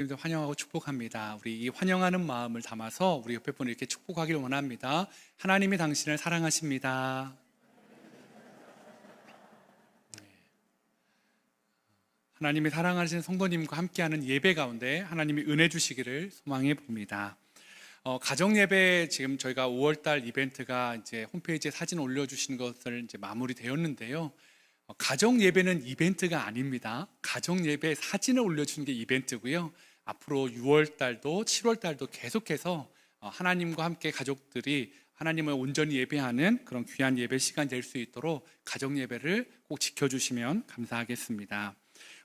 환영하고 축복합니다. 우리 이 환영하는 마음을 담아서 우리 옆에 분을 이렇게 축복하기를 원합니다. 하나님이 당신을 사랑하십니다. 하나님이 사랑하시는 성도님과 함께하는 예배 가운데 하나님이 은혜 주시기를 소망해 봅니다. 가정 예배 지금 저희가 5월달 이벤트가 이제 홈페이지에 사진 올려주신 것을 이제 마무리되었는데요. 가정 예배는 이벤트가 아닙니다. 가정 예배 사진을 올려주는 게 이벤트고요. 앞으로 6월달도 7월달도 계속해서 하나님과 함께 가족들이 하나님을 온전히 예배하는 그런 귀한 예배 시간이 될 수 있도록 가정 예배를 꼭 지켜주시면 감사하겠습니다.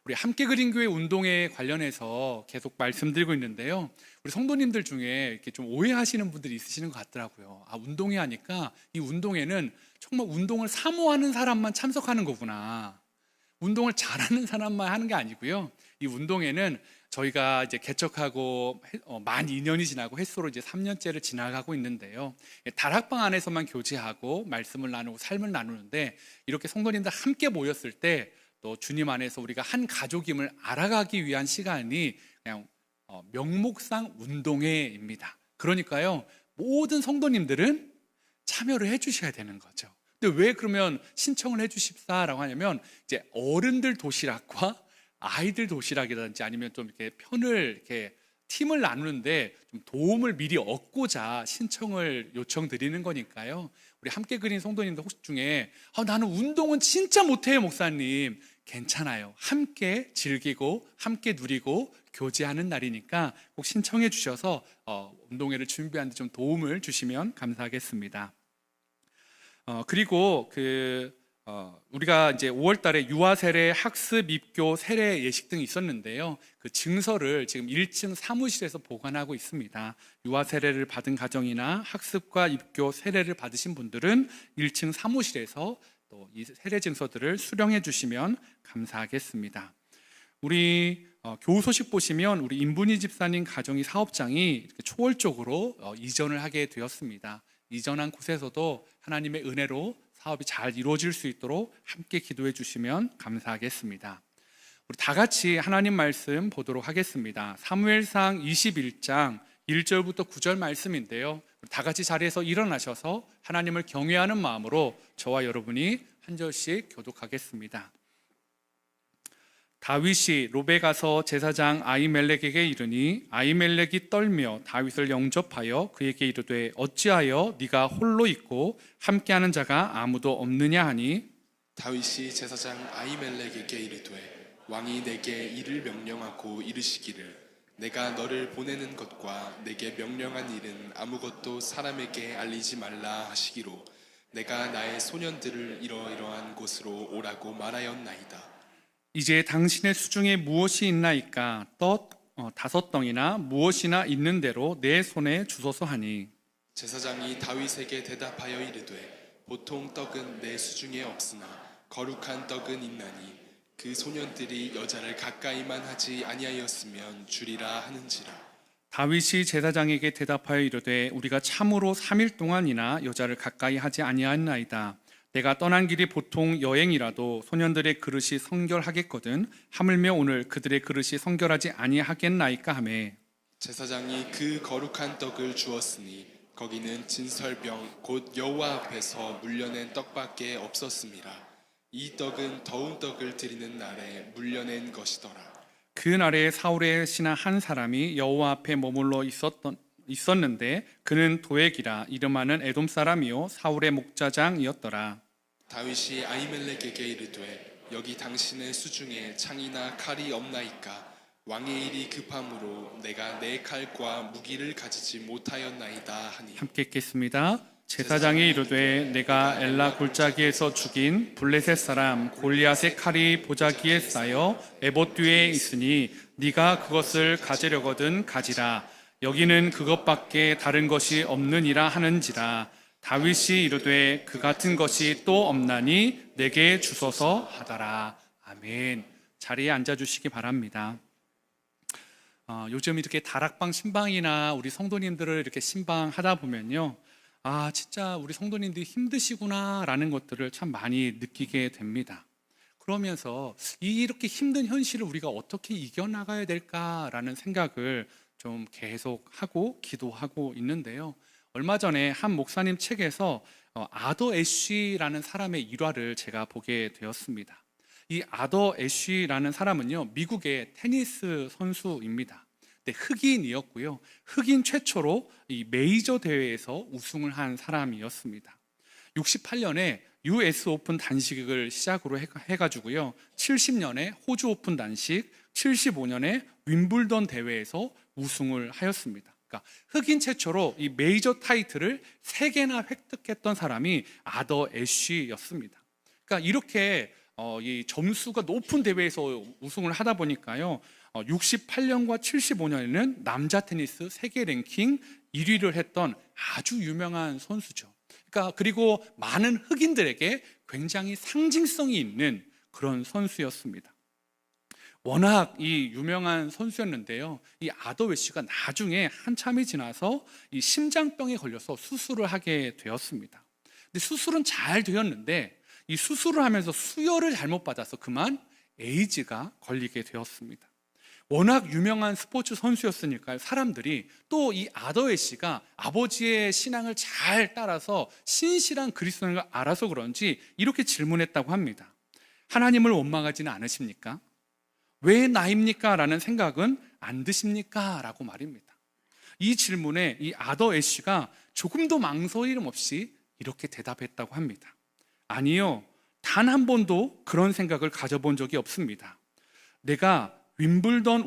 우리 함께 그린 교회 운동에 관련해서 계속 말씀드리고 있는데요. 우리 성도님들 중에 이렇게 좀 오해하시는 분들이 있으시는 것 같더라고요. 운동회 하니까 이 운동회는 정말 운동을 사모하는 사람만 참석하는 거구나. 운동을 잘하는 사람만 하는 게 아니고요. 이 운동회는 저희가 이제 개척하고 만 2년이 지나고 횟수로 이제 3년째를 지나가고 있는데요. 다락방 안에서만 교제하고 말씀을 나누고 삶을 나누는데 이렇게 성도님들 함께 모였을 때 또 주님 안에서 우리가 한 가족임을 알아가기 위한 시간이 그냥 명목상 운동회입니다. 그러니까요, 모든 성도님들은 참여를 해주셔야 되는 거죠. 근데 왜 그러면 신청을 해주십사라고 하냐면 이제 어른들 도시락과 아이들 도시락이라든지 아니면 좀 이렇게 편을 이렇게 팀을 나누는데 좀 도움을 미리 얻고자 신청을 요청드리는 거니까요. 우리 함께 그린 성도님들 혹시 중에 나는 운동은 진짜 못해요 목사님, 괜찮아요. 함께 즐기고 함께 누리고 교제하는 날이니까 꼭 신청해 주셔서 운동회를 준비하는 데 좀 도움을 주시면 감사하겠습니다. 그리고 우리가 이제 5월 달에 유아 세례, 학습, 입교, 세례 예식 등이 있었는데요. 그 증서를 지금 1층 사무실에서 보관하고 있습니다. 유아 세례를 받은 가정이나 학습과 입교, 세례를 받으신 분들은 1층 사무실에서 또 이 세례 증서들을 수령해 주시면 감사하겠습니다. 우리 교우 소식 보시면 우리 임분희 집사님 가정이 사업장이 이렇게 초월적으로 이전을 하게 되었습니다. 이전한 곳에서도 하나님의 은혜로 사업이 잘 이루어질 수 있도록 함께 기도해 주시면 감사하겠습니다. 우리 다 같이 하나님 말씀 보도록 하겠습니다. 사무엘상 21장 1절부터 9절 말씀인데요. 다 같이 자리에서 일어나셔서 하나님을 경외하는 마음으로 저와 여러분이 한 절씩 교독하겠습니다. 다윗이 롭에 가서 제사장 아히멜렉에게 이르니 아히멜렉이 떨며 다윗을 영접하여 그에게 이르되 어찌하여 네가 홀로 있고 함께하는 자가 아무도 없느냐 하니 다윗이 제사장 아히멜렉에게 이르되 왕이 내게 이를 명령하고 이르시기를 내가 너를 보내는 것과 내게 명령한 일은 아무것도 사람에게 알리지 말라 하시기로 내가 나의 소년들을 이러이러한 곳으로 오라고 말하였나이다. 이제 당신의 수중에 무엇이 있나이까 떡 5덩이나 무엇이나 있는 대로 내 손에 주소서 하니 제사장이 다윗에게 대답하여 이르되 보통 떡은 내 수중에 없으나 거룩한 떡은 있나니 그 소년들이 여자를 가까이만 하지 아니하였으면 주리라 하는지라. 다윗이 제사장에게 대답하여 이르되 우리가 참으로 3일 동안이나 여자를 가까이 하지 아니하였나이다. 내가 떠난 길이 보통 여행이라도 소년들의 그릇이 성결하겠거든 하물며 오늘 그들의 그릇이 성결하지 아니하겠나이까 하매 제사장이 그 거룩한 떡을 주었으니 거기는 진설병 곧 여호와 앞에서 물려낸 떡밖에 없었습니다. 이 떡은 더운 떡을 드리는 날에 물려낸 것이더라. 그 날에 사울의 신하 한 사람이 여호와 앞에 머물러 있었는데 그는 도액이라 이름하는 에돔 사람이요 사울의 목자장이었더라. 다윗이 아히멜렉에게 이르되 여기 당신의 수중에 창이나 칼이 없나이까? 왕의 일이 급함으로 내가 내 칼과 무기를 가지지 못하였나이다 하니 함께 읽겠습니다. 제사장이 이르되 내가 엘라 골짜기에서 죽인 블레셋 사람 골리앗의 칼이 보자기에 쌓여 에봇 뒤에 있으니 네가 그것을 가지려거든 가지라. 여기는 그것밖에 다른 것이 없느니라 하는지라. 다윗이 이르되 그 같은 것이 또 없나니 내게 주소서 하더라. 아멘. 자리에 앉아주시기 바랍니다. 요즘 이렇게 다락방 신방이나 우리 성도님들을 이렇게 신방하다 보면요, 진짜 우리 성도님들이 힘드시구나 라는 것들을 참 많이 느끼게 됩니다. 그러면서 이렇게 힘든 현실을 우리가 어떻게 이겨나가야 될까라는 생각을 좀 계속 하고 기도하고 있는데요. 얼마 전에 한 목사님 책에서 아더 애쉬라는 사람의 일화를 제가 보게 되었습니다. 이 아더 애쉬라는 사람은요, 미국의 테니스 선수입니다. 네, 흑인이었고요. 흑인 최초로 이 메이저 대회에서 우승을 한 사람이었습니다. 68년에 US 오픈 단식을 시작으로 해가지고요. 70년에 호주 오픈 단식, 75년에 윈블던 대회에서 우승을 하였습니다. 그러니까 흑인 최초로 이 메이저 타이틀을 3개나 획득했던 사람이 아더 애쉬였습니다. 그러니까 이렇게 이 점수가 높은 대회에서 우승을 하다 보니까요. 68년과 75년에는 남자 테니스 세계 랭킹 1위를 했던 아주 유명한 선수죠. 그러니까 그리고 많은 흑인들에게 굉장히 상징성이 있는 그런 선수였습니다. 워낙 이 유명한 선수였는데요. 이 아더 애쉬가 나중에 한참이 지나서 이 심장병에 걸려서 수술을 하게 되었습니다. 근데 수술은 잘 되었는데 이 수술을 하면서 수혈을 잘못 받아서 그만 에이즈가 걸리게 되었습니다. 워낙 유명한 스포츠 선수였으니까요. 사람들이 또 이 아더 애쉬가 아버지의 신앙을 잘 따라서 신실한 그리스도인을 알아서 그런지 이렇게 질문했다고 합니다. 하나님을 원망하지는 않으십니까? 왜 나입니까? 라는 생각은 안 드십니까? 라고 말입니다. 이 질문에 이 아더 애쉬가 조금도 망설임 없이 이렇게 대답했다고 합니다. 아니요, 단 한 번도 그런 생각을 가져본 적이 없습니다. 내가 윈블던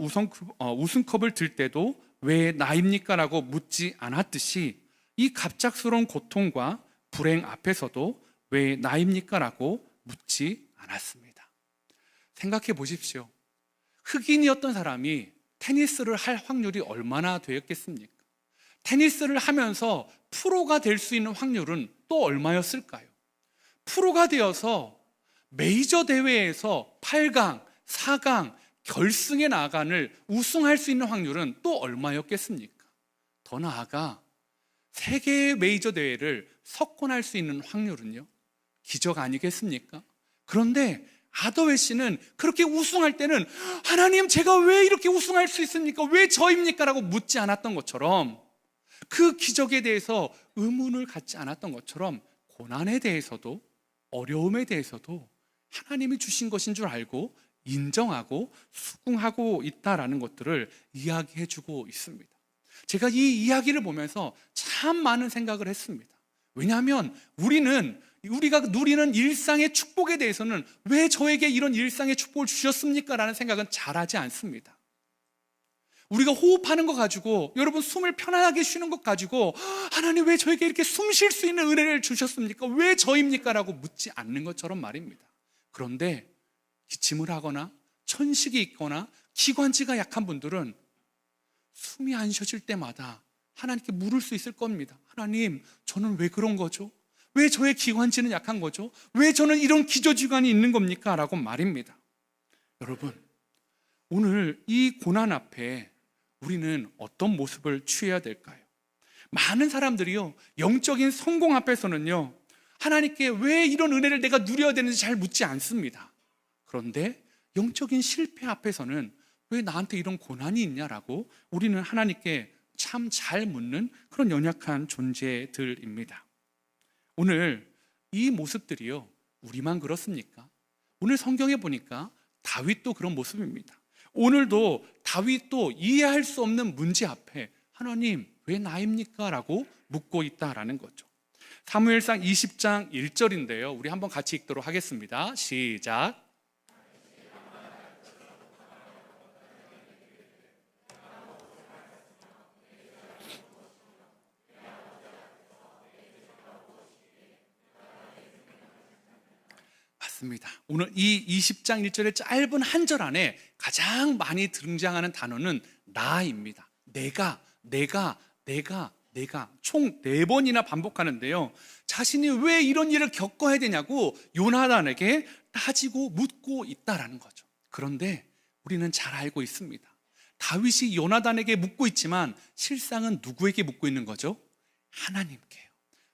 우승컵을 들 때도 왜 나입니까? 라고 묻지 않았듯이 이 갑작스러운 고통과 불행 앞에서도 왜 나입니까? 라고 묻지 않았습니다. 생각해 보십시오. 흑인이었던 사람이 테니스를 할 확률이 얼마나 되었겠습니까? 테니스를 하면서 프로가 될 수 있는 확률은 또 얼마였을까요? 프로가 되어서 메이저 대회에서 8강, 4강, 결승에 나아간을 우승할 수 있는 확률은 또 얼마였겠습니까? 더 나아가 세계의 메이저 대회를 석권할 수 있는 확률은요? 기적 아니겠습니까? 그런데 아더 애쉬는 그렇게 우승할 때는 하나님, 제가 왜 이렇게 우승할 수 있습니까? 왜 저입니까? 라고 묻지 않았던 것처럼, 그 기적에 대해서 의문을 갖지 않았던 것처럼 고난에 대해서도 어려움에 대해서도 하나님이 주신 것인 줄 알고 인정하고 수긍하고 있다라는 것들을 이야기해주고 있습니다. 제가 이 이야기를 보면서 참 많은 생각을 했습니다. 왜냐하면 우리가 누리는 일상의 축복에 대해서는 왜 저에게 이런 일상의 축복을 주셨습니까? 라는 생각은 잘하지 않습니다. 우리가 호흡하는 것 가지고, 여러분 숨을 편안하게 쉬는 것 가지고 하나님, 왜 저에게 이렇게 숨 쉴 수 있는 은혜를 주셨습니까? 왜 저입니까? 라고 묻지 않는 것처럼 말입니다. 그런데 기침을 하거나 천식이 있거나 기관지가 약한 분들은 숨이 안 쉬어질 때마다 하나님께 물을 수 있을 겁니다. 하나님, 저는 왜 그런 거죠? 왜 저의 기관지는 약한 거죠? 왜 저는 이런 기저질환이 있는 겁니까? 라고 말입니다. 여러분, 오늘 이 고난 앞에 우리는 어떤 모습을 취해야 될까요? 많은 사람들이요, 영적인 성공 앞에서는요, 하나님께 왜 이런 은혜를 내가 누려야 되는지 잘 묻지 않습니다. 그런데 영적인 실패 앞에서는 왜 나한테 이런 고난이 있냐라고 우리는 하나님께 참 잘 묻는 그런 연약한 존재들입니다. 오늘 이 모습들이요, 우리만 그렇습니까? 오늘 성경에 보니까 다윗도 그런 모습입니다. 오늘도 다윗도 이해할 수 없는 문제 앞에 하나님, 왜 나입니까? 라고 묻고 있다라는 거죠. 사무엘상 20장 1절인데요. 우리 한번 같이 읽도록 하겠습니다. 시작. 맞습니다. 오늘 이 20장 1절의 짧은 한 절 안에 가장 많이 등장하는 단어는 나입니다. 내가 총 4번이나 반복하는데요. 자신이 왜 이런 일을 겪어야 되냐고 요나단에게 따지고 묻고 있다라는 거죠. 그런데 우리는 잘 알고 있습니다. 다윗이 요나단에게 묻고 있지만 실상은 누구에게 묻고 있는 거죠? 하나님께요.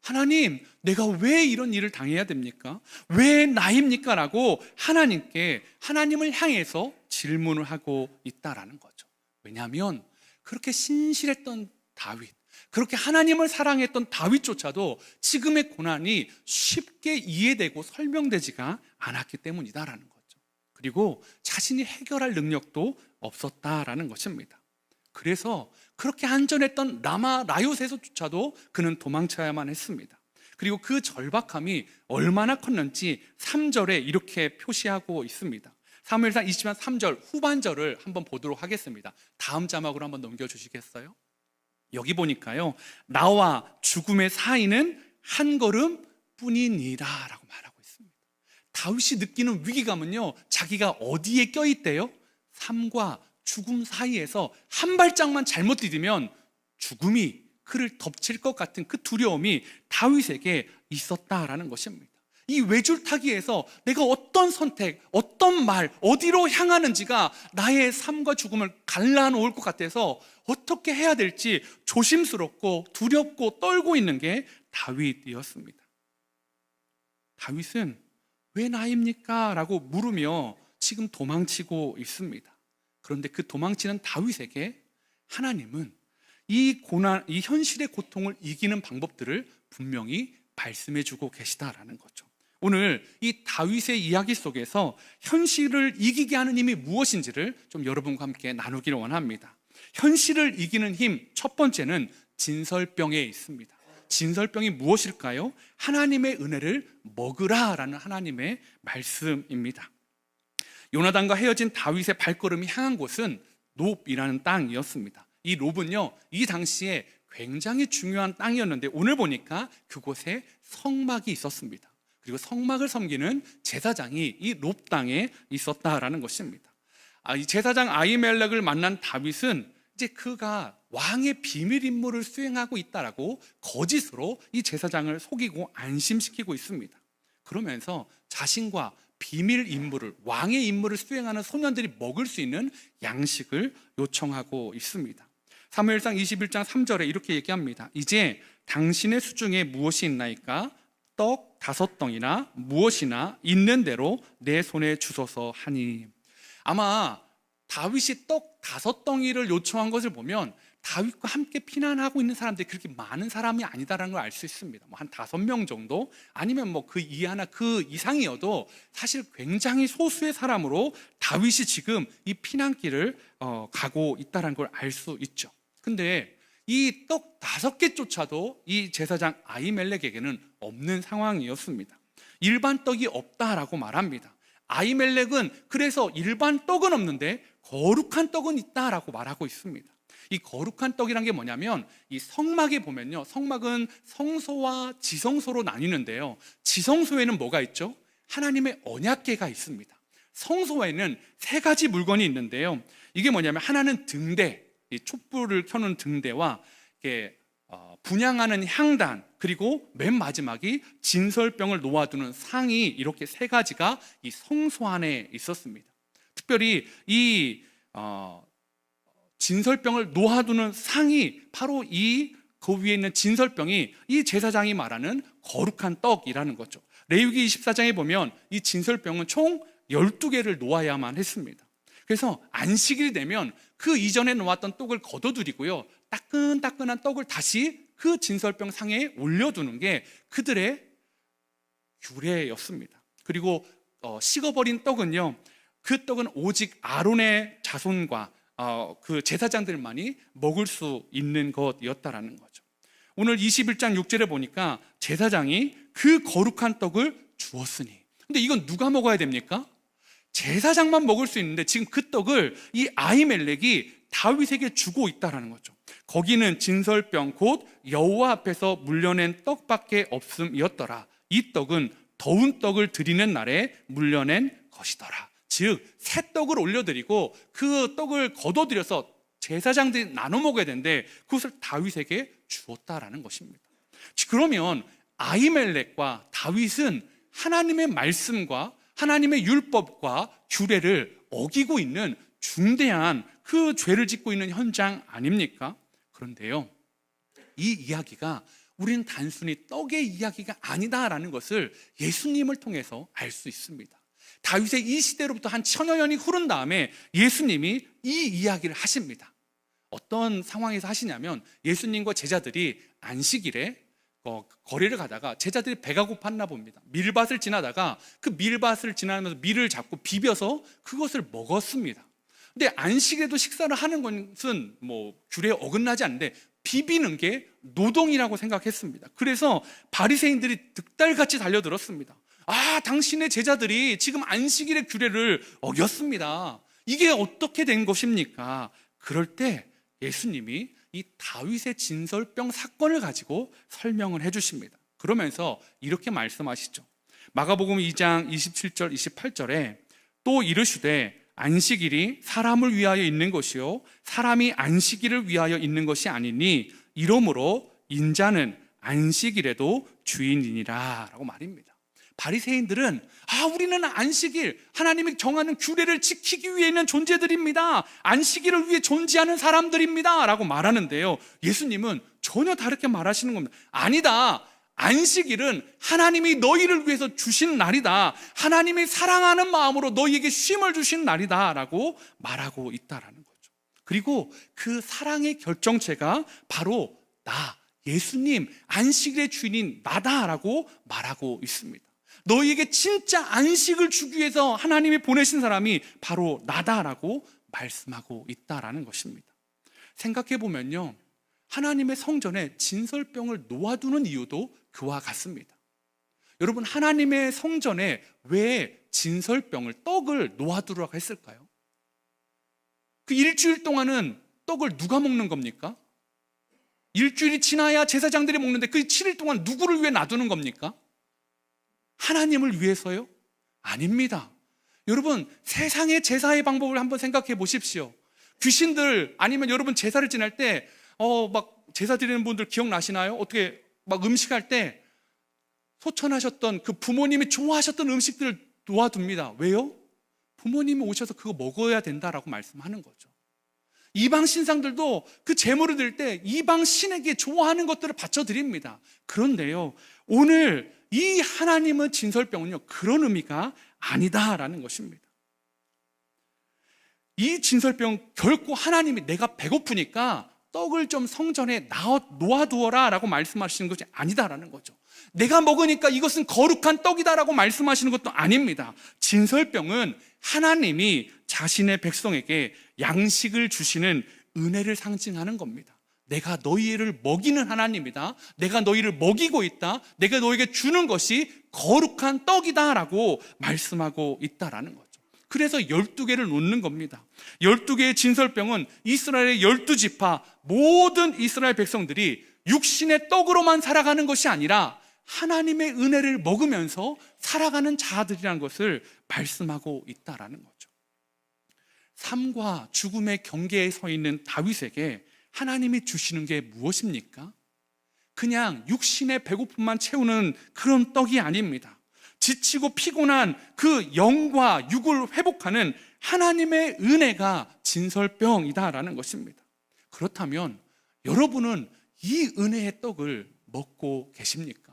하나님, 내가 왜 이런 일을 당해야 됩니까? 왜 나입니까? 라고 하나님을 향해서 질문을 하고 있다라는 거죠. 왜냐하면 그렇게 신실했던 다윗, 그렇게 하나님을 사랑했던 다윗조차도 지금의 고난이 쉽게 이해되고 설명되지가 않았기 때문이다라는 거죠. 그리고 자신이 해결할 능력도 없었다라는 것입니다. 그래서 그렇게 안전했던 라마 라요새에서조차도 그는 도망쳐야만 했습니다. 그리고 그 절박함이 얼마나 컸는지 3절에 이렇게 표시하고 있습니다. 사무엘상 20장 3절 후반절을 한번 보도록 하겠습니다. 다음 자막으로 한번 넘겨주시겠어요? 여기 보니까요, 나와 죽음의 사이는 한 걸음 뿐이니라 라고 말하고 있습니다. 다윗이 느끼는 위기감은요, 자기가 어디에 껴있대요? 삶과 죽음 사이에서 한 발짝만 잘못 디디면 죽음이 그를 덮칠 것 같은 그 두려움이 다윗에게 있었다라는 것입니다. 이 외줄타기에서 내가 어떤 선택, 어떤 말, 어디로 향하는지가 나의 삶과 죽음을 갈라놓을 것 같아서 어떻게 해야 될지 조심스럽고 두렵고 떨고 있는 게 다윗이었습니다. 다윗은 왜 나입니까? 라고 물으며 지금 도망치고 있습니다. 그런데 그 도망치는 다윗에게 하나님은 이 고난, 이 현실의 고통을 이기는 방법들을 분명히 말씀해 주고 계시다라는 거죠. 오늘 이 다윗의 이야기 속에서 현실을 이기게 하는 힘이 무엇인지를 좀 여러분과 함께 나누기를 원합니다. 현실을 이기는 힘, 첫 번째는 진설병에 있습니다. 진설병이 무엇일까요? 하나님의 은혜를 먹으라라는 하나님의 말씀입니다. 요나단과 헤어진 다윗의 발걸음이 향한 곳은 놉이라는 땅이었습니다. 이 놉은요, 이 당시에 굉장히 중요한 땅이었는데 오늘 보니까 그곳에 성막이 있었습니다. 그리고 성막을 섬기는 제사장이 이 놉 땅에 있었다라는 것입니다. 이 제사장 아히멜렉을 만난 다윗은 이제 그가 왕의 비밀 임무를 수행하고 있다라고 거짓으로 이 제사장을 속이고 안심시키고 있습니다. 그러면서 자신과 비밀 임무를, 왕의 임무를 수행하는 소년들이 먹을 수 있는 양식을 요청하고 있습니다. 사무엘상 21장 3절에 이렇게 얘기합니다. 이제 당신의 수중에 무엇이 있나이까? 떡 5덩이나 무엇이나 있는 대로 내 손에 주소서 하니. 아마 다윗이 떡 5덩이를 요청한 것을 보면 다윗과 함께 피난하고 있는 사람들이 그렇게 많은 사람이 아니다라는 걸 알 수 있습니다. 한 5명 정도, 아니면 그 이하나 그 이상이어도 사실 굉장히 소수의 사람으로 다윗이 지금 이 피난길을 가고 있다는 걸 알 수 있죠. 근데 이 떡 5개조차도 이 제사장 아히멜렉에게는 없는 상황이었습니다. 일반 떡이 없다라고 말합니다. 아히멜렉은 그래서 일반 떡은 없는데 거룩한 떡은 있다라고 말하고 있습니다. 이 거룩한 떡이란 게 뭐냐면 이 성막에 보면요, 성막은 성소와 지성소로 나뉘는데요, 지성소에는 뭐가 있죠? 하나님의 언약궤가 있습니다. 성소에는 3가지 물건이 있는데요, 이게 뭐냐면 하나는 등대, 이 촛불을 켜는 등대와 이렇게 분향하는 향단, 그리고 맨 마지막이 진설병을 놓아두는 상이, 이렇게 3가지가 이 성소 안에 있었습니다. 특별히 이 진설병을 놓아두는 상이 바로 그 위에 있는 진설병이 이 제사장이 말하는 거룩한 떡이라는 거죠. 레위기 24장에 보면 이 진설병은 총 12개를 놓아야만 했습니다. 그래서 안식일이 되면 그 이전에 놓았던 떡을 걷어들이고요, 따끈따끈한 떡을 다시 그 진설병 상에 올려두는 게 그들의 규례였습니다. 그리고 식어버린 떡은요, 그 떡은 오직 아론의 자손과 그 제사장들만이 먹을 수 있는 것이었다라는 거죠. 오늘 21장 6절에 보니까 제사장이 그 거룩한 떡을 주었으니, 근데 이건 누가 먹어야 됩니까? 제사장만 먹을 수 있는데 지금 그 떡을 이 아히멜렉이 다윗에게 주고 있다라는 거죠. 거기는 진설병 곧 여호와 앞에서 물려낸 떡밖에 없음이었더라. 이 떡은 더운 떡을 드리는 날에 물려낸 것이더라. 즉 새 떡을 올려드리고 그 떡을 거둬들여서 제사장들이 나눠 먹어야 되는데 그것을 다윗에게 주었다라는 것입니다. 그러면 아히멜렉과 다윗은 하나님의 말씀과 하나님의 율법과 규례를 어기고 있는 중대한 그 죄를 짓고 있는 현장 아닙니까? 그런데요, 이 이야기가 우리는 단순히 떡의 이야기가 아니다라는 것을 예수님을 통해서 알 수 있습니다. 다윗의 이 시대로부터 한 천여 년이 흐른 다음에 예수님이 이 이야기를 하십니다. 어떤 상황에서 하시냐면 예수님과 제자들이 안식일에 거리를 가다가 제자들이 배가 고팠나 봅니다. 밀밭을 지나다가 그 밀밭을 지나면서 밀을 잡고 비벼서 그것을 먹었습니다. 근데 안식일에도 식사를 하는 것은 규례에 어긋나지 않는데 비비는 게 노동이라고 생각했습니다. 그래서 바리새인들이 득달같이 달려들었습니다. 당신의 제자들이 지금 안식일의 규례를 어겼습니다. 이게 어떻게 된 것입니까? 그럴 때 예수님이 이 다윗의 진설병 사건을 가지고 설명을 해주십니다. 그러면서 이렇게 말씀하시죠. 마가복음 2장 27절 28절에 또 이르시되 안식일이 사람을 위하여 있는 것이요 사람이 안식일을 위하여 있는 것이 아니니 이러므로 인자는 안식일에도 주인이니라 라고 말입니다. 바리새인들은 우리는 안식일, 하나님이 정하는 규례를 지키기 위해 있는 존재들입니다. 안식일을 위해 존재하는 사람들입니다 라고 말하는데요, 예수님은 전혀 다르게 말하시는 겁니다. 아니다, 안식일은 하나님이 너희를 위해서 주신 날이다. 하나님이 사랑하는 마음으로 너희에게 쉼을 주신 날이다 라고 말하고 있다라는 거죠. 그리고 그 사랑의 결정체가 바로 나, 예수님, 안식일의 주인인 나다라고 말하고 있습니다. 너희에게 진짜 안식을 주기 위해서 하나님이 보내신 사람이 바로 나다라고 말씀하고 있다라는 것입니다. 생각해 보면요, 하나님의 성전에 진설병을 놓아두는 이유도 그와 같습니다. 여러분, 하나님의 성전에 왜 진설병을, 떡을 놓아두라고 했을까요? 그 일주일 동안은 떡을 누가 먹는 겁니까? 일주일이 지나야 제사장들이 먹는데 그 7일 동안 누구를 위해 놔두는 겁니까? 하나님을 위해서요? 아닙니다. 여러분, 세상의 제사의 방법을 한번 생각해 보십시오. 귀신들, 아니면 여러분 제사를 지낼 때 제사 드리는 분들 기억나시나요? 어떻게 음식할 때 소천하셨던 그 부모님이 좋아하셨던 음식들을 놓아둡니다. 왜요? 부모님이 오셔서 그거 먹어야 된다라고 말씀하는 거죠. 이방 신상들도 그 제물을 드릴 때 이방 신에게 좋아하는 것들을 바쳐드립니다. 그런데요, 오늘 이 하나님의 진설병은요, 그런 의미가 아니다라는 것입니다. 이 진설병 결코 하나님이 내가 배고프니까 떡을 좀 성전에 놓아두어라 라고 말씀하시는 것이 아니다라는 거죠. 내가 먹으니까 이것은 거룩한 떡이다라고 말씀하시는 것도 아닙니다. 진설병은 하나님이 자신의 백성에게 양식을 주시는 은혜를 상징하는 겁니다. 내가 너희를 먹이는 하나님이다, 내가 너희를 먹이고 있다, 내가 너희에게 주는 것이 거룩한 떡이다라고 말씀하고 있다라는 거죠. 그래서 12개를 놓는 겁니다. 12개의 진설병은 이스라엘의 12지파 모든 이스라엘 백성들이 육신의 떡으로만 살아가는 것이 아니라 하나님의 은혜를 먹으면서 살아가는 자들이라는 것을 말씀하고 있다라는 거죠. 삶과 죽음의 경계에 서 있는 다윗에게 하나님이 주시는 게 무엇입니까? 그냥 육신의 배고픔만 채우는 그런 떡이 아닙니다. 지치고 피곤한 그 영과 육을 회복하는 하나님의 은혜가 진설병이다라는 것입니다. 그렇다면 여러분은 이 은혜의 떡을 먹고 계십니까?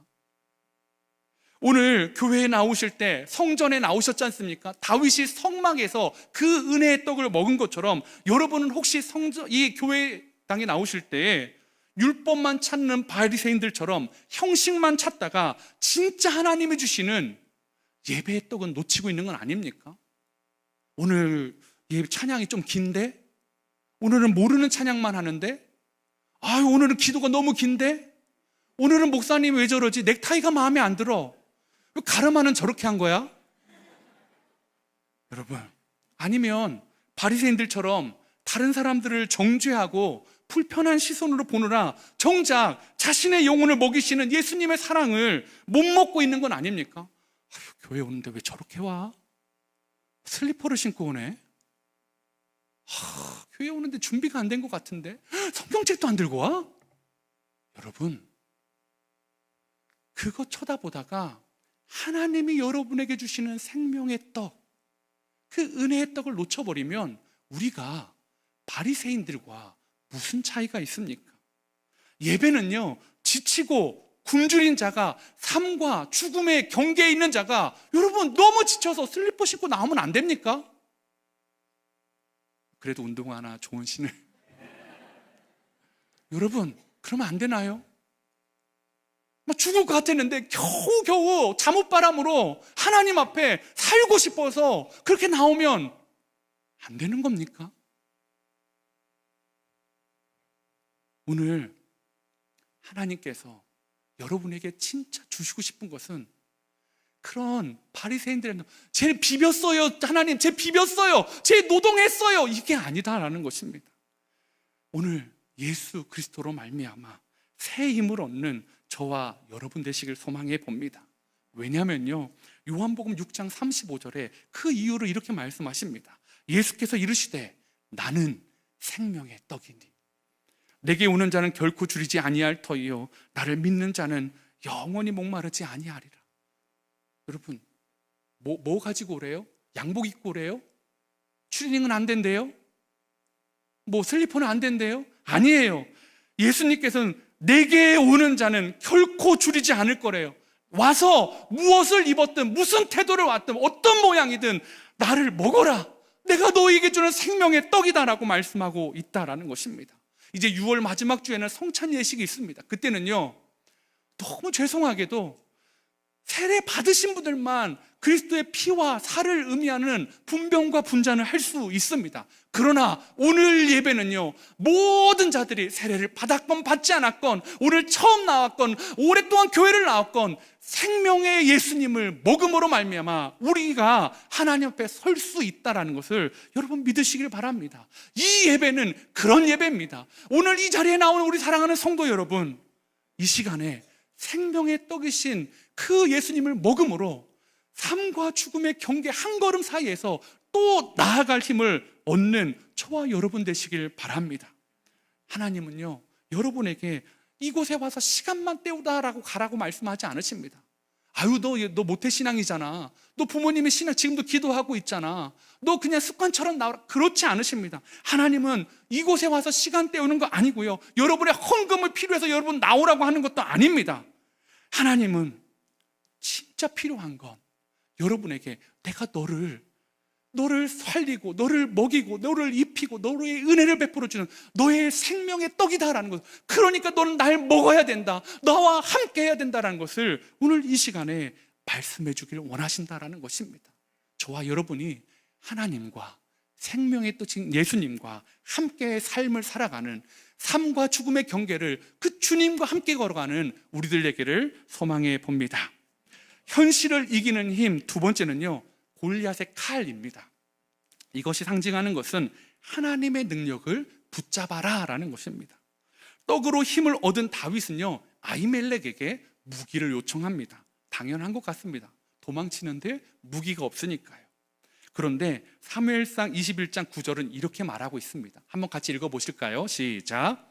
오늘 교회에 나오실 때 성전에 나오셨지 않습니까? 다윗이 성막에서 그 은혜의 떡을 먹은 것처럼 여러분은 혹시 이 교회당에 나오실 때 율법만 찾는 바리새인들처럼 형식만 찾다가 진짜 하나님이 주시는 예배의 떡은 놓치고 있는 건 아닙니까? 오늘 찬양이 좀 긴데? 오늘은 모르는 찬양만 하는데? 오늘은 기도가 너무 긴데? 오늘은 목사님 왜 저러지? 넥타이가 마음에 안 들어. 왜 가르마는 저렇게 한 거야? 여러분, 아니면 바리새인들처럼 다른 사람들을 정죄하고 불편한 시선으로 보느라 정작 자신의 영혼을 먹이시는 예수님의 사랑을 못 먹고 있는 건 아닙니까? 교회 오는데 왜 저렇게 와? 슬리퍼를 신고 오네? 교회 오는데 준비가 안 된 것 같은데? 성경책도 안 들고 와? 여러분, 그거 쳐다보다가 하나님이 여러분에게 주시는 생명의 떡, 그 은혜의 떡을 놓쳐버리면 우리가 바리새인들과 무슨 차이가 있습니까? 예배는요, 지치고 굶주린 자가, 삶과 죽음의 경계에 있는 자가, 여러분 너무 지쳐서 슬리퍼 신고 나오면 안 됩니까? 그래도 운동화나 좋은 신을 여러분 그러면 안 되나요? 막 죽을 것 같았는데 겨우겨우 잠옷바람으로 하나님 앞에 살고 싶어서 그렇게 나오면 안 되는 겁니까? 오늘 하나님께서 여러분에게 진짜 주시고 싶은 것은 그런 바리새인들의 쟤 비볐어요, 하나님 쟤 비볐어요, 쟤 노동했어요, 이게 아니다라는 것입니다. 오늘 예수 그리스도로 말미암아 새 힘을 얻는 저와 여러분 되시길 소망해 봅니다. 왜냐하면요, 요한복음 6장 35절에 그 이유를 이렇게 말씀하십니다. 예수께서 이르시되 나는 생명의 떡이니 내게 오는 자는 결코 줄이지 아니할 터이요 나를 믿는 자는 영원히 목마르지 아니하리라. 여러분 뭐 가지고 오래요? 양복 입고 오래요? 추리닝은 안 된대요? 뭐 슬리퍼는 안 된대요? 아니에요. 예수님께서는 내게 오는 자는 결코 줄이지 않을 거래요. 와서 무엇을 입었든 무슨 태도를 왔든 어떤 모양이든 나를 먹어라, 내가 너에게 주는 생명의 떡이다라고 말씀하고 있다라는 것입니다. 이제 6월 마지막 주에는 성찬 예식이 있습니다. 그때는요, 너무 죄송하게도 세례 받으신 분들만 그리스도의 피와 살을 의미하는 분병과 분잔을 할 수 있습니다. 그러나 오늘 예배는요, 모든 자들이 세례를 받았건 받지 않았건, 오늘 처음 나왔건 오랫동안 교회를 나왔건 생명의 예수님을 먹음으로 말미암아 우리가 하나님 앞에 설 수 있다는 것을 여러분 믿으시길 바랍니다. 이 예배는 그런 예배입니다. 오늘 이 자리에 나오는 우리 사랑하는 성도 여러분, 이 시간에 생명의 떡이신 그 예수님을 먹음으로 삶과 죽음의 경계 한 걸음 사이에서 또 나아갈 힘을 얻는 저와 여러분 되시길 바랍니다. 하나님은요, 여러분에게 이곳에 와서 시간만 때우다라고 가라고 말씀하지 않으십니다. 아유 너 모태신앙이잖아, 너 부모님의 신앙 지금도 기도하고 있잖아, 너 그냥 습관처럼 나오라, 그렇지 않으십니다. 하나님은 이곳에 와서 시간 때우는 거 아니고요, 여러분의 헌금을 필요해서 여러분 나오라고 하는 것도 아닙니다. 하나님은 진짜 필요한 건 여러분에게 내가 너를 살리고 너를 먹이고 너를 입히고 너의 은혜를 베풀어주는 너의 생명의 떡이다라는 것, 그러니까 너는 날 먹어야 된다, 나와 함께 해야 된다라는 것을 오늘 이 시간에 말씀해 주기를 원하신다라는 것입니다. 저와 여러분이 하나님과 생명의 떡인 예수님과 함께 삶을 살아가는, 삶과 죽음의 경계를 그 주님과 함께 걸어가는 우리들 되기를 소망해 봅니다. 현실을 이기는 힘 두 번째는요, 골리앗의 칼입니다. 이것이 상징하는 것은 하나님의 능력을 붙잡아라 라는 것입니다. 떡으로 힘을 얻은 다윗은요, 아히멜렉에게 무기를 요청합니다. 당연한 것 같습니다. 도망치는데 무기가 없으니까요. 그런데 사무엘상 21장 9절은 이렇게 말하고 있습니다. 한번 같이 읽어보실까요? 시작.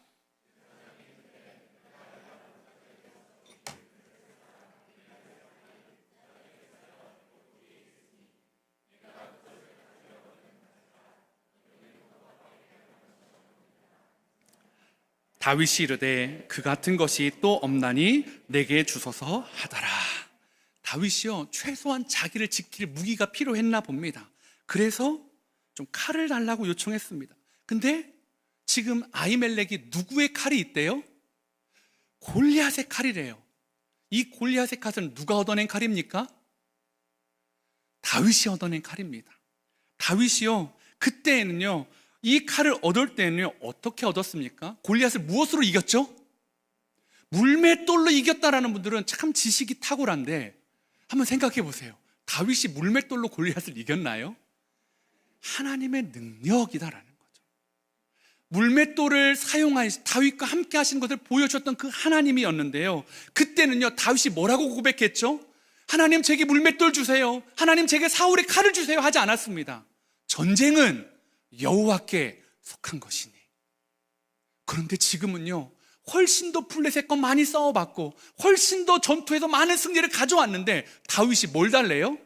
다윗이 이르되 그 같은 것이 또 없나니 내게 주소서 하더라. 다윗이요, 최소한 자기를 지킬 무기가 필요했나 봅니다. 그래서 좀 칼을 달라고 요청했습니다. 근데 지금 아히멜렉이 누구의 칼이 있대요? 골리앗의 칼이래요. 이 골리앗의 칼은 누가 얻어낸 칼입니까? 다윗이 얻어낸 칼입니다. 다윗이요, 그때에는요, 이 칼을 얻을 때는요, 어떻게 얻었습니까? 골리앗을 무엇으로 이겼죠? 물맷돌로 이겼다라는 분들은 참 지식이 탁월한데 한번 생각해 보세요. 다윗이 물맷돌로 골리앗을 이겼나요? 하나님의 능력이다라는 거죠. 물맷돌을 사용하신, 다윗과 함께 하신 것을 보여줬던 그 하나님이었는데요, 그때는요, 다윗이 뭐라고 고백했죠? 하나님 제게 물맷돌 주세요, 하나님 제게 사울의 칼을 주세요 하지 않았습니다. 전쟁은 여호와께 속한 것이니. 그런데 지금은요, 훨씬 더 블레셋 것 많이 싸워봤고 훨씬 더 전투에서 많은 승리를 가져왔는데 다윗이 뭘 달래요?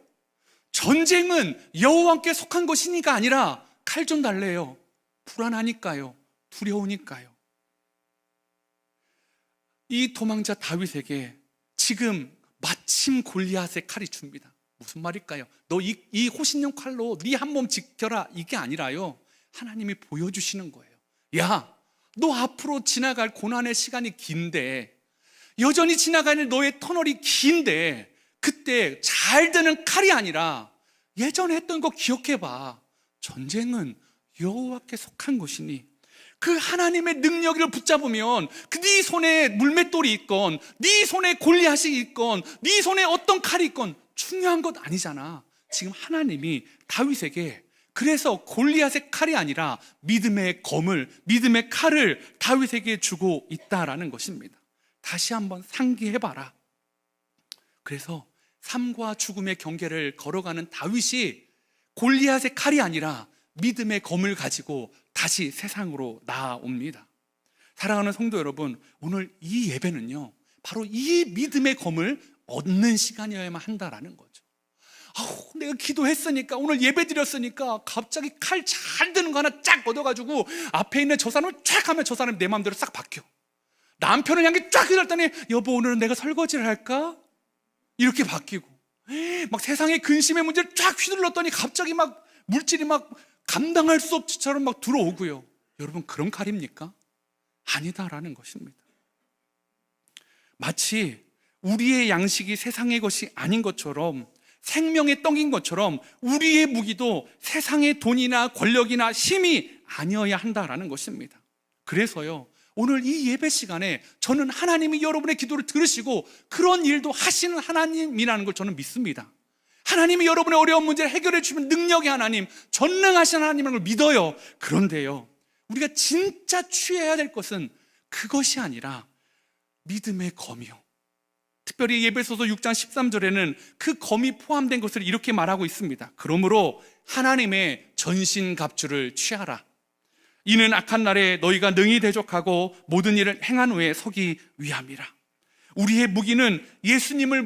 전쟁은 여호와께 속한 것이니가 아니라 칼 좀 달래요. 불안하니까요, 두려우니까요. 이 도망자 다윗에게 지금 마침 골리앗의 칼이 줍니다. 무슨 말일까요? 너 이 호신용 칼로 네 한 몸 지켜라, 이게 아니라요, 하나님이 보여주시는 거예요. 야, 너 앞으로 지나갈 고난의 시간이 긴데, 여전히 지나가는 너의 터널이 긴데, 그때 잘 드는 칼이 아니라 예전에 했던 거 기억해봐. 전쟁은 여호와께 속한 것이니 그 하나님의 능력을 붙잡으면 그 네 손에 물맷돌이 있건 네 손에 골리앗이 있건 네 손에 어떤 칼이 있건 중요한 것 아니잖아. 지금 하나님이 다윗에게 그래서 골리앗의 칼이 아니라 믿음의 검을, 믿음의 칼을 다윗에게 주고 있다라는 것입니다. 다시 한번 상기해봐라. 그래서 삶과 죽음의 경계를 걸어가는 다윗이 골리앗의 칼이 아니라 믿음의 검을 가지고 다시 세상으로 나아옵니다. 사랑하는 성도 여러분, 오늘 이 예배는요, 바로 이 믿음의 검을 얻는 시간이어야만 한다라는 거죠. 내가 기도했으니까, 오늘 예배 드렸으니까 갑자기 칼 잘 드는 거 하나 쫙 얻어가지고 앞에 있는 저 사람을 쫙 하면 저 사람이 내 마음대로 싹 바뀌어. 남편을 향해 쫙 일었더니 여보, 오늘은 내가 설거지를 할까? 이렇게 바뀌고, 막 세상의 근심의 문제를 쫙 휘둘렀더니 갑자기 막 물질이 막 감당할 수 없이처럼 막 들어오고요. 여러분, 그런 칼입니까? 아니다라는 것입니다. 마치 우리의 양식이 세상의 것이 아닌 것처럼, 생명의 떡인 것처럼 우리의 무기도 세상의 돈이나 권력이나 힘이 아니어야 한다라는 것입니다. 그래서요, 오늘 이 예배 시간에 저는 하나님이 여러분의 기도를 들으시고 그런 일도 하시는 하나님이라는 걸 저는 믿습니다. 하나님이 여러분의 어려운 문제를 해결해 주시면 능력의 하나님, 전능하신 하나님을 믿어요. 그런데요, 우리가 진짜 취해야 될 것은 그것이 아니라 믿음의 검이요. 특별히 예배소서 6장 13절에는 그 검이 포함된 것을 이렇게 말하고 있습니다. 그러므로 하나님의 전신갑주를 취하라. 이는 악한 날에 너희가 능히 대적하고 모든 일을 행한 후에 서기 위함이라. 우리의 무기는 예수님을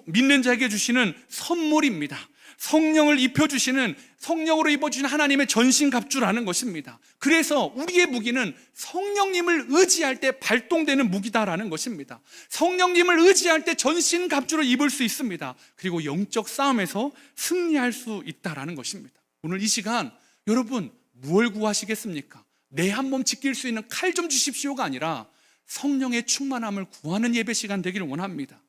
믿는 자에게 주시는 선물입니다. 성령을 입혀주시는, 성령으로 입어주시는 하나님의 전신갑주라는 것입니다. 그래서 우리의 무기는 성령님을 의지할 때 발동되는 무기다라는 것입니다. 성령님을 의지할 때 전신갑주를 입을 수 있습니다. 그리고 영적 싸움에서 승리할 수 있다라는 것입니다. 오늘 이 시간 여러분 무엇을 구하시겠습니까? 내 한 몸 지킬 수 있는 칼 좀 주십시오가 아니라 성령의 충만함을 구하는 예배 시간 되기를 원합니다.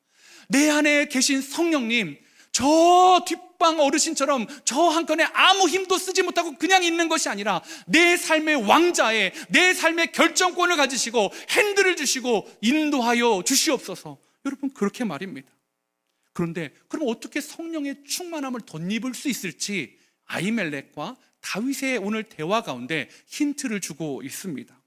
내 안에 계신 성령님, 저 뒷방 어르신처럼 저 한켠에 아무 힘도 쓰지 못하고 그냥 있는 것이 아니라 내 삶의 왕자에, 내 삶의 결정권을 가지시고 핸들을 주시고 인도하여 주시옵소서. 여러분, 그렇게 말입니다. 그런데 그럼 어떻게 성령의 충만함을 덧입을 수 있을지 아히멜렉과 다윗의 오늘 대화 가운데 힌트를 주고 있습니다.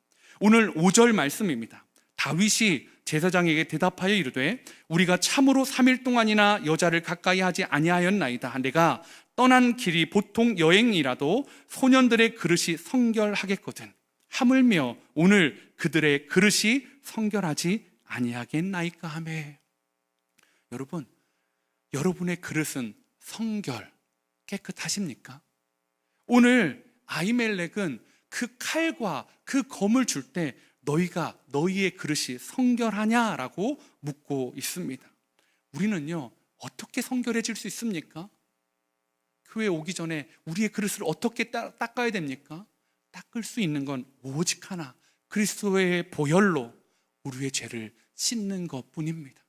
오늘 5절 말씀입니다. 다윗이 제사장에게 대답하여 이르되 우리가 참으로 3일 동안이나 여자를 가까이 하지 아니하였나이다. 내가 떠난 길이 보통 여행이라도 소년들의 그릇이 성결하겠거든. 하물며 오늘 그들의 그릇이 성결하지 아니하겠나이까 하매. 여러분, 여러분의 그릇은 성결, 깨끗하십니까? 오늘 아히멜렉은 그 칼과 그 검을 줄 때 너희가 너희의 그릇이 성결하냐라고 묻고 있습니다. 우리는요, 어떻게 성결해질 수 있습니까? 교회 오기 전에 우리의 그릇을 어떻게 닦아야 됩니까? 닦을 수 있는 건 오직 하나, 그리스도의 보혈로 우리의 죄를 씻는 것뿐입니다.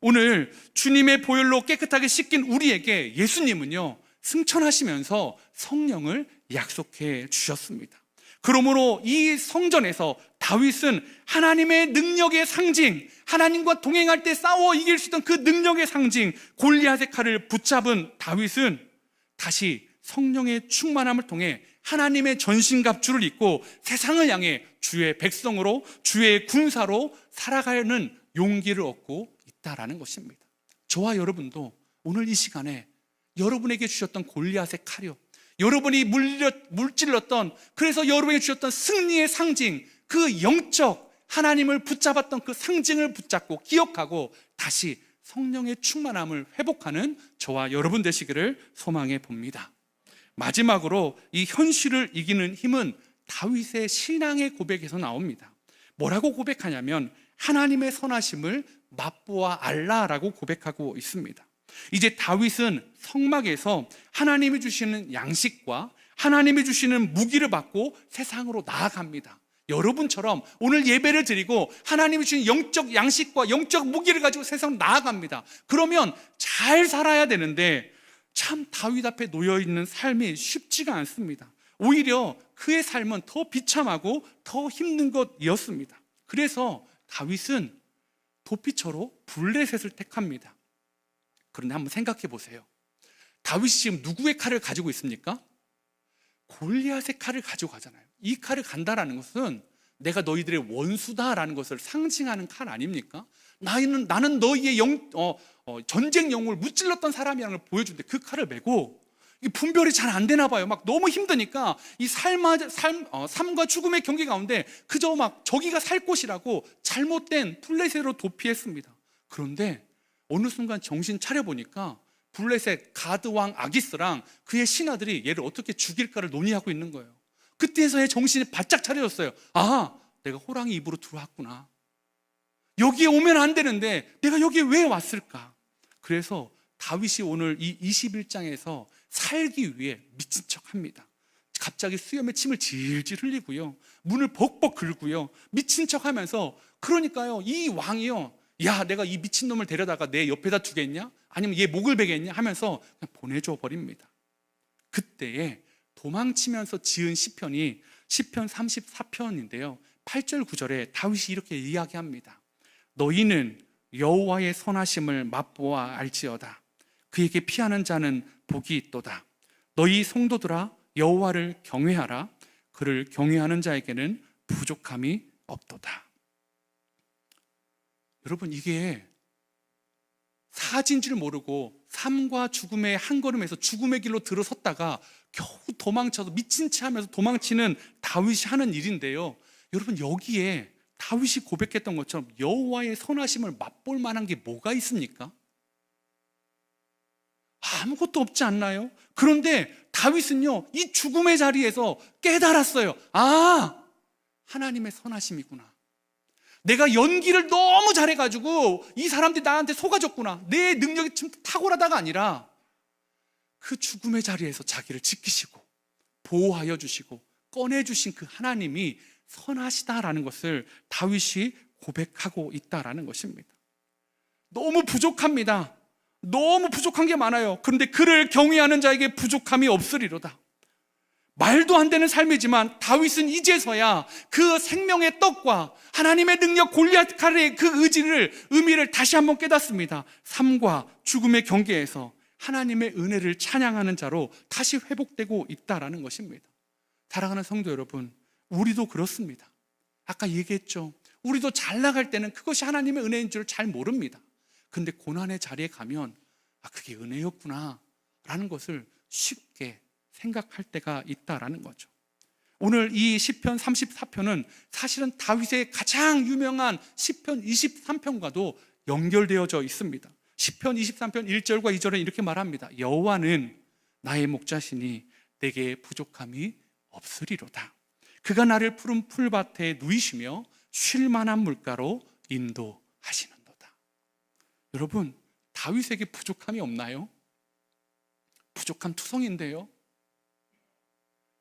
오늘 주님의 보혈로 깨끗하게 씻긴 우리에게 예수님은요, 승천하시면서 성령을 약속해 주셨습니다. 그러므로 이 성전에서 다윗은 하나님의 능력의 상징, 하나님과 동행할 때 싸워 이길 수 있던 그 능력의 상징 골리앗의 칼을 붙잡은 다윗은 다시 성령의 충만함을 통해 하나님의 전신갑주를 입고 세상을 향해 주의 백성으로, 주의 군사로 살아가는 용기를 얻고 있다라는 것입니다. 저와 여러분도 오늘 이 시간에 여러분에게 주셨던 골리앗의 칼이요, 여러분이 물질렀던, 그래서 여러분에게 주셨던 승리의 상징, 그 영적 하나님을 붙잡았던 그 상징을 붙잡고 기억하고 다시 성령의 충만함을 회복하는 저와 여러분 되시기를 소망해 봅니다. 마지막으로 이 현실을 이기는 힘은 다윗의 신앙의 고백에서 나옵니다. 뭐라고 고백하냐면 하나님의 선하심을 맛보아 알라라고 고백하고 있습니다. 이제 다윗은 성막에서 하나님이 주시는 양식과 하나님이 주시는 무기를 받고 세상으로 나아갑니다. 여러분처럼 오늘 예배를 드리고 하나님이 주신 영적 양식과 영적 무기를 가지고 세상으로 나아갑니다. 그러면 잘 살아야 되는데 참 다윗 앞에 놓여있는 삶이 쉽지가 않습니다. 오히려 그의 삶은 더 비참하고 더 힘든 것이었습니다. 그래서 다윗은 도피처로 블레셋을 택합니다. 그런데 한번 생각해 보세요. 다윗이 지금 누구의 칼을 가지고 있습니까? 골리앗의 칼을 가지고 가잖아요. 이 칼을 간다라는 것은 내가 너희들의 원수다라는 것을 상징하는 칼 아닙니까? 나는 너희의 전쟁 영웅을 무찔렀던 사람이라는 걸 보여주는데 그 칼을 메고 분별이 잘 안 되나 봐요. 막 너무 힘드니까 이 삶과 죽음의 경계 가운데 그저 막 저기가 살 곳이라고 잘못된 블레셋으로 도피했습니다. 그런데 어느 순간 정신 차려보니까 블레셋 가드왕 아기스랑 그의 신하들이 얘를 어떻게 죽일까를 논의하고 있는 거예요. 그때서야 정신이 바짝 차려졌어요. 아, 내가 호랑이 입으로 들어왔구나. 여기에 오면 안 되는데 내가 여기에 왜 왔을까? 그래서 다윗이 오늘 이 21장에서 살기 위해 미친 척합니다. 갑자기 수염에 침을 질질 흘리고요, 문을 벅벅 긁고요, 미친 척하면서, 그러니까요 이 왕이요, 야 내가 이 미친놈을 데려다가 내 옆에다 두겠냐? 아니면 얘 목을 베겠냐? 하면서 그냥 보내줘 버립니다. 그때에 도망치면서 지은 시편이 시편 34편인데요 8절 9절에 다윗이 이렇게 이야기합니다. 너희는 여호와의 선하심을 맛보아 알지어다. 그에게 피하는 자는 복이 있도다. 너희 성도들아 여호와를 경외하라. 그를 경외하는 자에게는 부족함이 없도다. 여러분, 이게 사진 줄 모르고 삶과 죽음의 한 걸음에서 죽음의 길로 들어섰다가 겨우 도망쳐서 미친 채 하면서 도망치는 다윗이 하는 일인데요, 여러분 여기에 다윗이 고백했던 것처럼 여호와의 선하심을 맛볼 만한 게 뭐가 있습니까? 아무것도 없지 않나요? 그런데 다윗은요 이 죽음의 자리에서 깨달았어요. 아, 하나님의 선하심이구나. 내가 연기를 너무 잘해가지고 이 사람들이 나한테 속아줬구나. 내 능력이 좀 탁월하다가 아니라 그 죽음의 자리에서 자기를 지키시고 보호하여 주시고 꺼내주신 그 하나님이 선하시다라는 것을 다윗이 고백하고 있다라는 것입니다. 너무 부족합니다. 너무 부족한 게 많아요. 그런데 그를 경외하는 자에게 부족함이 없으리로다. 말도 안 되는 삶이지만 다윗은 이제서야 그 생명의 떡과 하나님의 능력 골리앗 칼의 그 의미를 다시 한번 깨닫습니다. 삶과 죽음의 경계에서 하나님의 은혜를 찬양하는 자로 다시 회복되고 있다라는 것입니다. 사랑하는 성도 여러분, 우리도 그렇습니다. 아까 얘기했죠. 우리도 잘 나갈 때는 그것이 하나님의 은혜인 줄 잘 모릅니다. 근데 고난의 자리에 가면 아, 그게 은혜였구나 라는 것을 쉽게 생각할 때가 있다라는 거죠. 오늘 이 시편 34편은 사실은 다윗의 가장 유명한 시편 23편과도 연결되어져 있습니다. 시편 23편 1절과 2절은 이렇게 말합니다. 여호와는 나의 목자시니 내게 부족함이 없으리로다. 그가 나를 푸른 풀밭에 누이시며 쉴 만한 물가로 인도하시는도다. 여러분, 다윗에게 부족함이 없나요? 부족함 투성인데요.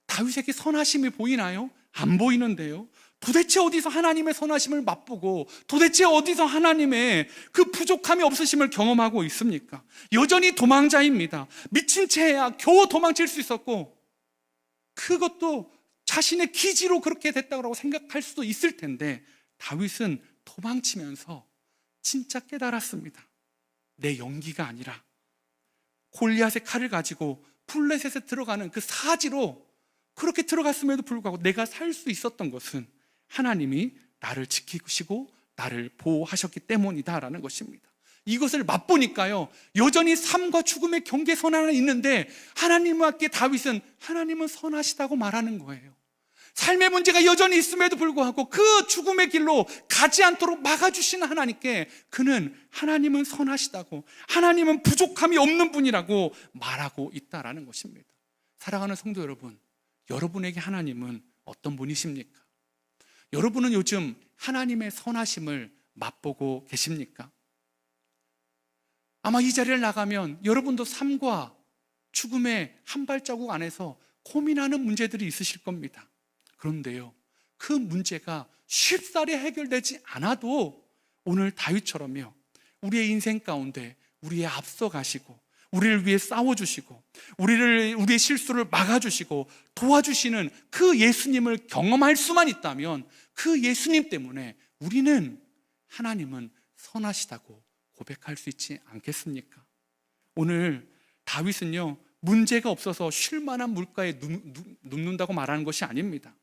다윗에게 선하심이 보이나요? 안 보이는데요. 도대체 어디서 하나님의 선하심을 맛보고 도대체 어디서 하나님의 그 부족함이 없으심을 경험하고 있습니까? 여전히 도망자입니다. 미친 채야 겨우 도망칠 수 있었고, 그것도 자신의 기지로 그렇게 됐다고 생각할 수도 있을 텐데, 다윗은 도망치면서 진짜 깨달았습니다. 내 연기가 아니라 골리앗의 칼을 가지고 블레셋에 들어가는 그 사지로 그렇게 들어갔음에도 불구하고 내가 살 수 있었던 것은 하나님이 나를 지키시고 나를 보호하셨기 때문이다라는 것입니다. 이것을 맛보니까요, 여전히 삶과 죽음의 경계선 안에 있는데 하나님께 다윗은 하나님은 선하시다고 말하는 거예요. 삶의 문제가 여전히 있음에도 불구하고 그 죽음의 길로 가지 않도록 막아주시는 하나님께 그는 하나님은 선하시다고, 하나님은 부족함이 없는 분이라고 말하고 있다라는 것입니다. 사랑하는 성도 여러분, 여러분에게 하나님은 어떤 분이십니까? 여러분은 요즘 하나님의 선하심을 맛보고 계십니까? 아마 이 자리를 나가면 여러분도 삶과 죽음의 한 발자국 안에서 고민하는 문제들이 있으실 겁니다. 그런데요, 그 문제가 쉽사리 해결되지 않아도 오늘 다윗처럼요, 우리의 인생 가운데 우리의 앞서 가시고 우리를 위해 싸워주시고 우리의 실수를 막아주시고 도와주시는 그 예수님을 경험할 수만 있다면 그 예수님 때문에 우리는 하나님은 선하시다고 고백할 수 있지 않겠습니까? 오늘 다윗은요, 문제가 없어서 쉴 만한 물가에 눕는다고 말하는 것이 아닙니다.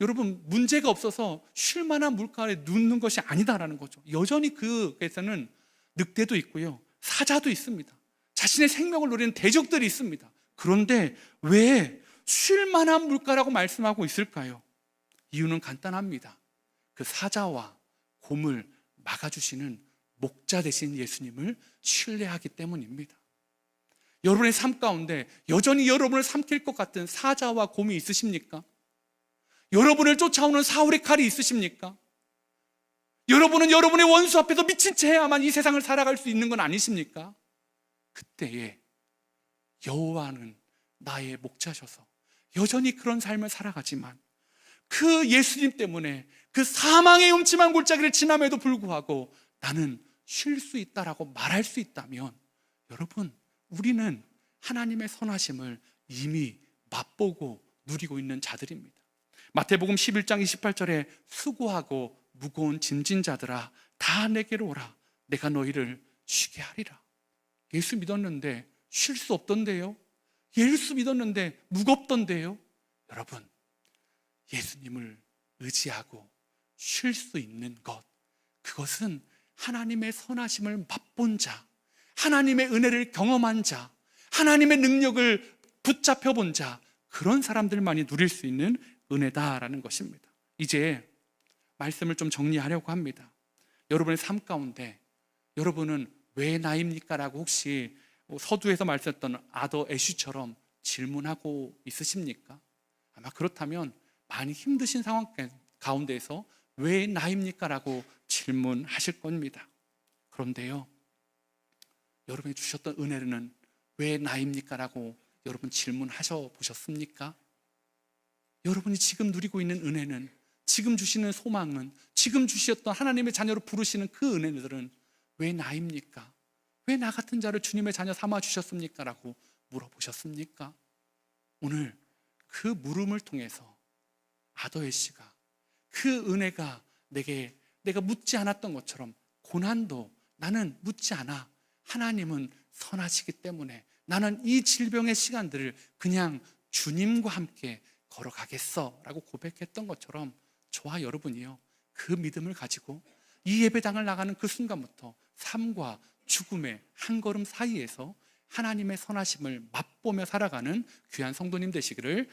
여러분, 문제가 없어서 쉴 만한 물가에 눕는 것이 아니다라는 거죠. 여전히 그에서는 늑대도 있고요, 사자도 있습니다. 자신의 생명을 노리는 대적들이 있습니다. 그런데 왜 쉴 만한 물가라고 말씀하고 있을까요? 이유는 간단합니다. 그 사자와 곰을 막아주시는 목자 되신 예수님을 신뢰하기 때문입니다. 여러분의 삶 가운데 여전히 여러분을 삼킬 것 같은 사자와 곰이 있으십니까? 여러분을 쫓아오는 사울의 칼이 있으십니까? 여러분은 여러분의 원수 앞에서 미친 채 해야만 이 세상을 살아갈 수 있는 건 아니십니까? 그때에 여호와는 나의 목자셔서 여전히 그런 삶을 살아가지만 그 예수님 때문에 그 사망의 음침한 골짜기를 지남에도 불구하고 나는 쉴 수 있다라고 말할 수 있다면, 여러분, 우리는 하나님의 선하심을 이미 맛보고 누리고 있는 자들입니다. 마태복음 11장 28절에 수고하고 무거운 짐진 자들아 다 내게로 오라, 내가 너희를 쉬게 하리라. 예수 믿었는데 쉴 수 없던데요? 예수 믿었는데 무겁던데요? 여러분, 예수님을 의지하고 쉴 수 있는 것, 그것은 하나님의 선하심을 맛본 자, 하나님의 은혜를 경험한 자, 하나님의 능력을 붙잡혀 본 자, 그런 사람들만이 누릴 수 있는 은혜다라는 것입니다. 이제 말씀을 좀 정리하려고 합니다. 여러분의 삶 가운데 여러분은 왜 나입니까? 라고 혹시 서두에서 말씀했던 아더 애쉬처럼 질문하고 있으십니까? 아마 그렇다면 많이 힘드신 상황 가운데에서 왜 나입니까? 라고 질문하실 겁니다. 그런데요, 여러분이 주셨던 은혜는 왜 나입니까? 라고 여러분 질문하셔 보셨습니까? 여러분이 지금 누리고 있는 은혜는, 지금 주시는 소망은, 지금 주셨던 하나님의 자녀로 부르시는 그 은혜들은 왜 나입니까? 왜 나 같은 자를 주님의 자녀 삼아 주셨습니까? 라고 물어보셨습니까? 오늘 그 물음을 통해서 아더의 씨가 그 은혜가 내가 묻지 않았던 것처럼 고난도 나는 묻지 않아. 하나님은 선하시기 때문에 나는 이 질병의 시간들을 그냥 주님과 함께 걸어가겠어 라고 고백했던 것처럼 저와 여러분이요, 그 믿음을 가지고 이 예배당을 나가는 그 순간부터 삶과 죽음의 한 걸음 사이에서 하나님의 선하심을 맛보며 살아가는 귀한 성도님 되시기를